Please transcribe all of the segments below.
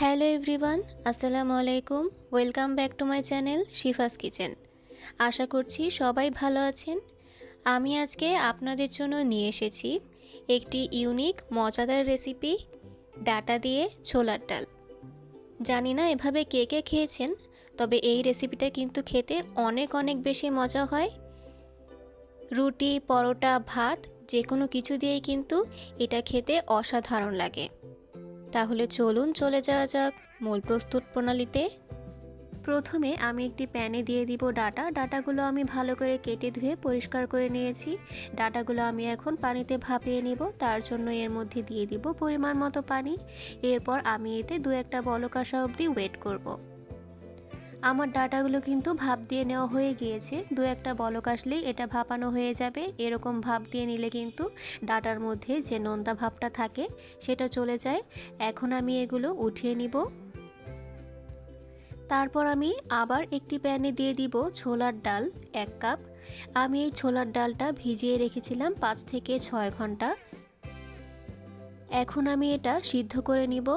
Hello everyone, আসসালামু আলাইকুম। Welcome back to my channel Shifa's kitchen. আশা করছি সবাই ভালো আছেন। আমি আজকে আপনাদের জন্য নিয়ে এসেছি একটি ইউনিক মজাদার রেসিপি, ডাটা দিয়ে ছোলার ডাল। জানি না এভাবে কে কে খেয়েছেন, তবে এই রেসিপিটা কিন্তু খেতে অনেক অনেক বেশি মজা হয়। রুটি, পরোটা, ভাত যে কোনো কিছু দিয়েই কিন্তু এটা খেতে অসাধারণ লাগে। তাহলে চলুন চলে যাওয়া যাক মূল প্রস্তুত প্রণালীতে। প্রথমে আমি একটি প্যানে দিয়ে দিব ডাটাগুলো আমি ভালো করে কেটে ধুয়ে পরিষ্কার করে নিয়েছি। ডাটাগুলো আমি এখন পানিতে ভাপিয়ে নিব। তার জন্য এর মধ্যে দিয়ে দিব পরিমাণ মতো পানি। এরপর আমি এতে দু একটা বলক আসা অবধি ওয়েট করব। আমার ডাটাগুলো কিন্তু ভাপ দিয়ে নেওয়া হয়ে গিয়েছে। দু একটা বলক আসলেই এটা ভাপানো হয়ে যাবে। এরকম ভাপ দিয়ে নিলে কিন্তু ডাটার মধ্যে যে নোনতা ভাবটা থাকে সেটা চলে যায়। এখন আমি এগুলো উঠিয়ে নিব। তারপর আমি আবার একটি প্যানে দিয়ে দিব ছোলার ডাল 1 কাপ। আমি এই ছোলার ডালটা ভিজিয়ে রেখেছিলাম 5 থেকে 6 ঘন্টা। এখন আমি এটা সিদ্ধ করে নিব।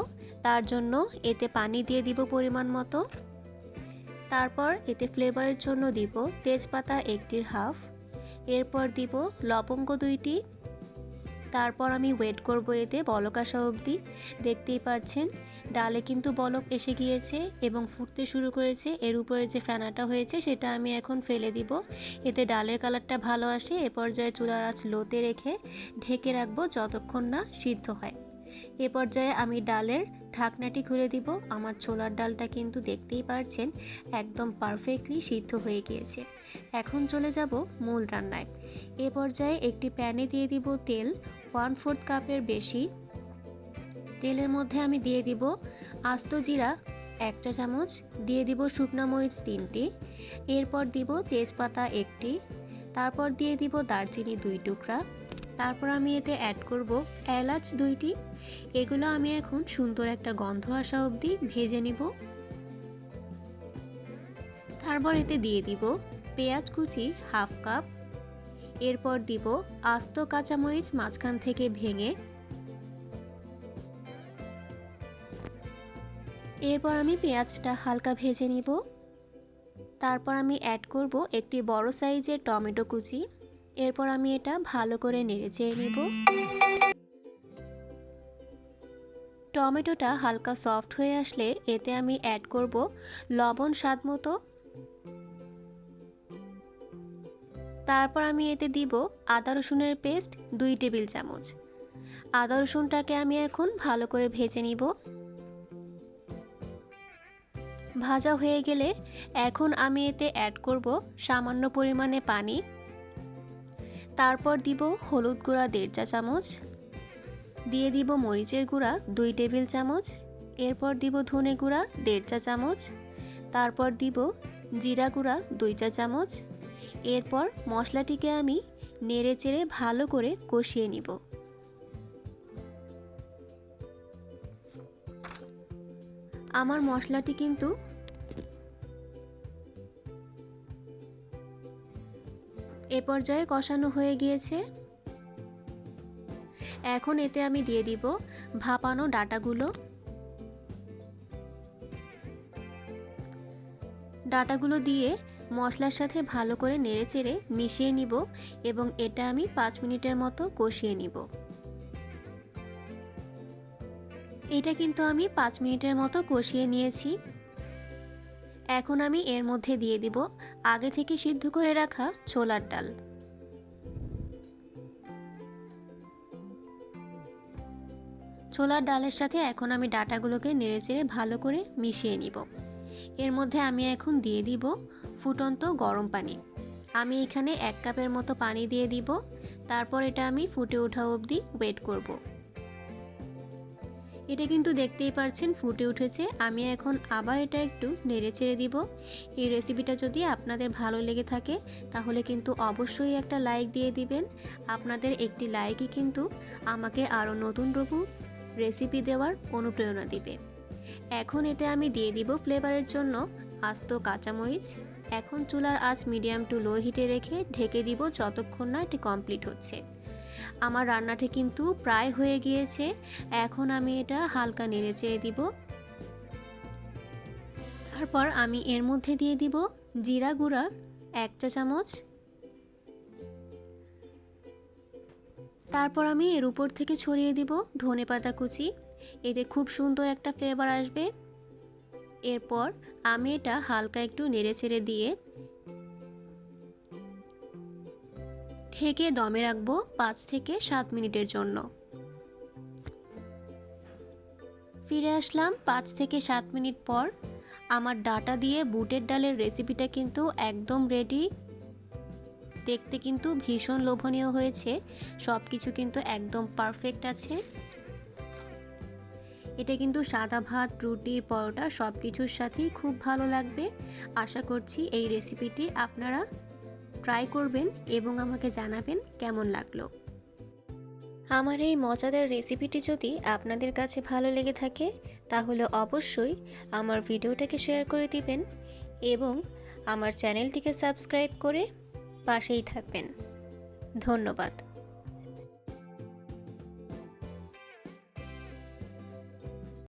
তার জন্য এতে পানি দিয়ে দিব পরিমাণ মতো। তারপর এতে ফ্লেভারের জন্য দিব তেজপাতা 1টির হাফ। এরপর দিব লবঙ্গ 2টি। তারপর আমি ওয়েট করব এতে বলক আসা অবধি। দেখতেই পাচ্ছেন ডালে কিন্তু বলক এসে গিয়েছে এবং ফুটতে শুরু করেছে। এর উপরে যে ফেনাটা হয়েছে সেটা আমি এখন ফেলে দিব। এতে ডালের কালারটা ভালো আসে। এ পর্যায়ে চুলার আঁচ লোতে রেখে ঢেকে রাখবো যতক্ষণ না সিদ্ধ হয়। এ পর্যায়ে আমি ডালের ঢাকনাটি খুলে দিব। আমার ছোলার ডালটা কিন্তু দেখতেই পারছেন একদম পারফেক্টলি সিদ্ধ হয়ে গিয়েছে। এখন চলে যাব মূল রান্নায়। এ পর্যায়ে একটি প্যানে দিয়ে দিব তেল 1/4 কাপের বেশি। তেলের মধ্যে আমি দিয়ে দিব আস্ত জিরা 1 চা চামচ, দিয়ে দিব শুকনো মরিচ 3টি, এরপর দিব তেজপাতা 1টি, তারপর দিয়ে দিব দারচিনি 2 টুকরা। তারপর আমি এতে অ্যাড করব এলাচ 2টি। এগুলো আমি এখন সুন্দর একটা গন্ধ আসা অবধি ভেজে নিব। তারপর এতে দিয়ে দিব পেঁয়াজ কুচি 1/2 কাপ। এরপর দিব আস্ত কাঁচামরিচ মাঝখান থেকে ভেঙে। এরপর আমি পেঁয়াজটা হালকা ভেজে নিব। তারপর আমি অ্যাড করব একটি বড় সাইজের টমেটো কুচি। এরপর আমি এটা ভালো করে নেড়েচেড়ে নিব। টমেটোটা হালকা সফট হয়ে আসলে এতে আমি অ্যাড করব লবণ স্বাদ মতো। তারপর আমি এতে দিব আদা রসুনের পেস্ট 2 টেবিল চামচ। আদা রসুনটাকে আমি এখন ভালো করে ভেজে নিব। ভাজা হয়ে গেলে এখন আমি এতে অ্যাড করব সামান্য পরিমাণে পানি। তারপর দিব হলুদ গুঁড়া 1.5 চা চামচ, দিয়ে দিব মরিচের গুঁড়া 2 টেবিল চামচ, এরপর দিব ধনে গুঁড়া 1.5 চা চামচ, তারপর দিব জিরা গুঁড়া 2 চা চামচ। এরপর মশলাটিকে আমি নেড়েচেড়ে ভালো করে কষিয়ে নিব। আমার মশলাটি কিন্তু এ পর্যায়ে কষানো হয়ে গিয়েছে। এখন এতে আমি দিয়ে দিব ভাপানো ডাটাগুলো। ডাটাগুলো দিয়ে মশলার সাথে ভালো করে নেড়েচেড়ে মিশিয়ে নিব এবং এটা আমি 5 মিনিটের মতো কষিয়ে নিব। এটা কিন্তু আমি 5 মিনিটের মতো কষিয়ে নিয়েছি। এখন আমি এর মধ্যে দিয়ে দিব আগে থেকে সিদ্ধ করে রাখা ছোলার ডাল। ছোলার ডালের সাথে এখন আমি ডাটাগুলোকে নেড়েচেড়ে ভালো করে মিশিয়ে নিব। এর মধ্যে আমি এখন দিয়ে দিব ফুটন্ত গরম পানি। আমি এখানে 1 কাপের মতো পানি দিয়ে দিব। তারপর এটা আমি ফুটে ওঠা অবধি ওয়েট করব। এটা কিন্তু দেখতেই পাচ্ছেন ফুটে উঠেছে। আমি এখন আবার এটা একটু নেড়েচেড়ে দিব। এই রেসিপিটা যদি আপনাদের ভালো লেগে থাকে তাহলে কিন্তু অবশ্যই একটা লাইক দিয়ে দিবেন। আপনাদের একটি লাইকই কিন্তু আমাকে আরও নতুন রেসিপি দেওয়ার অনুপ্রেরণা দিবে। এখন এতে আমি দিয়ে দিব ফ্লেভারের জন্য আস্ত কাঁচামরিচ। এখন চুলার আঁচ মিডিয়াম টু লো হিটে রেখে ঢেকে দিব যতক্ষণ না এটি কমপ্লিট হচ্ছে। আমার রান্নাটি কিন্তু প্রায় হয়ে গিয়েছে। এখন আমি এটা হালকা নেড়েচেড়ে দিব। তারপর আমি এর মধ্যে দিয়ে দিব জিরা গুঁড়া 1 চা চামচ। তারপর আমি এর উপর থেকে ছড়িয়ে দিব ধনেপাতা কুচি। এতে খুব সুন্দর একটা ফ্লেভার আসবে। এরপর আমি এটা হালকা একটু নেড়েচেড়ে দিয়ে ঢেকে দমে রাখবো 5 থেকে 7 মিনিটের জন্য। ফিরে আসলাম 5 থেকে 7 মিনিট পর। আমার ডাটা দিয়ে বুটের ডালের রেসিপিটা কিন্তু একদম রেডি। দেখতে কিন্তু ভীষণ লোভনীয় হয়েছে, সব কিছু কিন্তু একদম পারফেক্ট আছে। এটা কিন্তু সাদা ভাত, রুটি, পরোটা সব কিছুর সাথেই খুব ভালো লাগবে। আশা করছি এই রেসিপিটি আপনারা ট্রাই করবেন এবং আমাকে জানাবেন কেমন লাগলো। আমার এই মজাদার রেসিপিটি যদি আপনাদের কাছে ভালো লেগে থাকে তাহলে অবশ্যই আমার ভিডিওটাকে শেয়ার করে দিবেন এবং আমার চ্যানেলটিকে সাবস্ক্রাইব করে পাশেই থাকবেন। ধন্যবাদ।